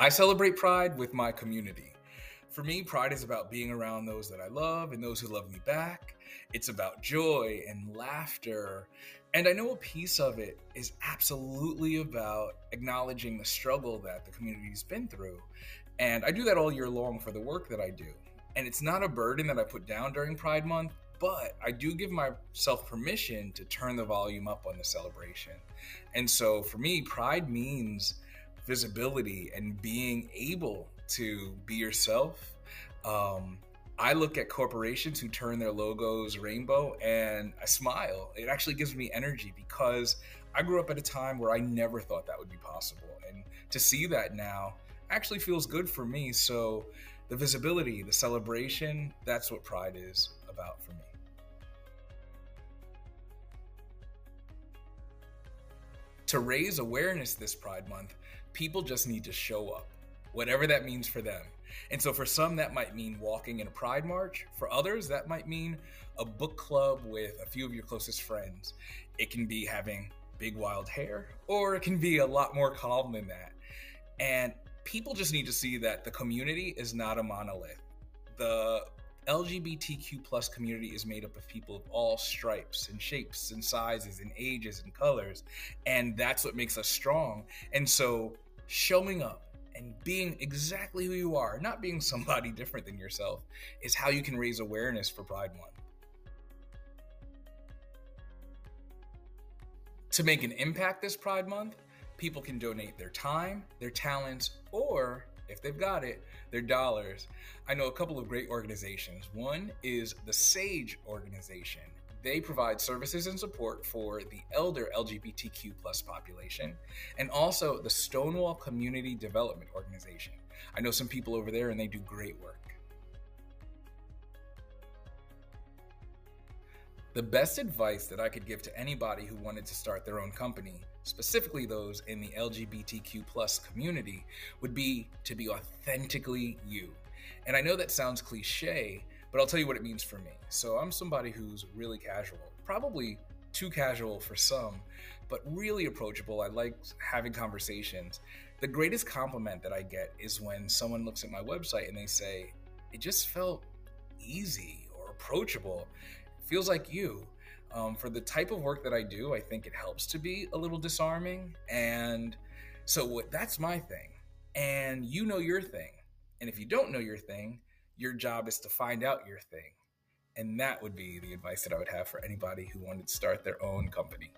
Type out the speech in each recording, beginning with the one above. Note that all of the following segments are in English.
I celebrate Pride with my community. For me, Pride is about being around those that I love and those who love me back. It's about joy and laughter. And I know a piece of it is absolutely about acknowledging the struggle that the community's been through. And I do that all year long for the work that I do. And it's not a burden that I put down during Pride Month, but I do give myself permission to turn the volume up on the celebration. And so for me, Pride means visibility and being able to be yourself. Um, I look at corporations who turn their logos rainbow and I smile. It actually gives me energy because I grew up at a time where I never thought that would be possible. And to see that now actually feels good for me. So the visibility, the celebration, that's what Pride is about for me. To raise awareness this Pride Month, people just need to show up, whatever that means for them. And so for some, that might mean walking in a Pride March. For others, that might mean a book club with a few of your closest friends. It can be having big wild hair, or it can be a lot more calm than that. And people just need to see that the community is not a monolith. The LGBTQ plus community is made up of people of all stripes and shapes and sizes and ages and colors. And that's what makes us strong. And so showing up and being exactly who you are, not being somebody different than yourself, is how you can raise awareness for Pride Month. To make an impact this Pride Month, people can donate their time, their talents, or if they've got it, their dollars. I know a couple of great organizations. One is the SAGE organization. They provide services and support for the elder LGBTQ plus population, and also the Stonewall Community Development Organization. I know some people over there and they do great work. The best advice that I could give to anybody who wanted to start their own company, specifically those in the LGBTQ plus community, would be to be authentically you. And I know that sounds cliche, but I'll tell you what it means for me. So I'm somebody who's really casual, probably too casual for some, but really approachable. I like having conversations. The greatest compliment that I get is when someone looks at my website and they say, it just felt easy or approachable. Feels like you. For the type of work that I do, I think it helps to be a little disarming. And so that's my thing. And you know your thing. And if you don't know your thing, your job is to find out your thing. And that would be the advice that I would have for anybody who wanted to start their own company.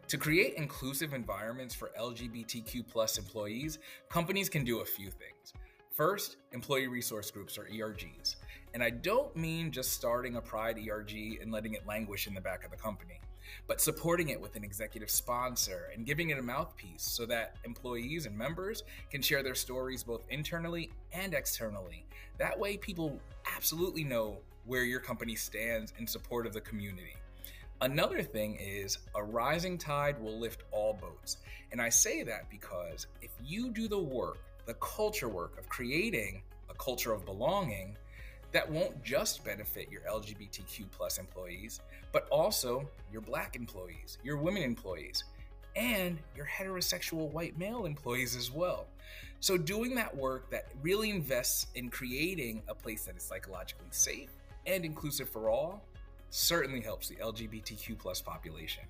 To create inclusive environments for LGBTQ plus employees, companies can do a few things. First, employee resource groups or ERGs. And I don't mean just starting a Pride ERG and letting it languish in the back of the company, but supporting it with an executive sponsor and giving it a mouthpiece so that employees and members can share their stories both internally and externally. That way, people absolutely know where your company stands in support of the community. Another thing is a rising tide will lift all boats. And I say that because if you do the work, the culture work of creating a culture of belonging, that won't just benefit your LGBTQ plus employees, but also your Black employees, your women employees, and your heterosexual white male employees as well. So doing that work that really invests in creating a place that is psychologically safe and inclusive for all certainly helps the LGBTQ plus population.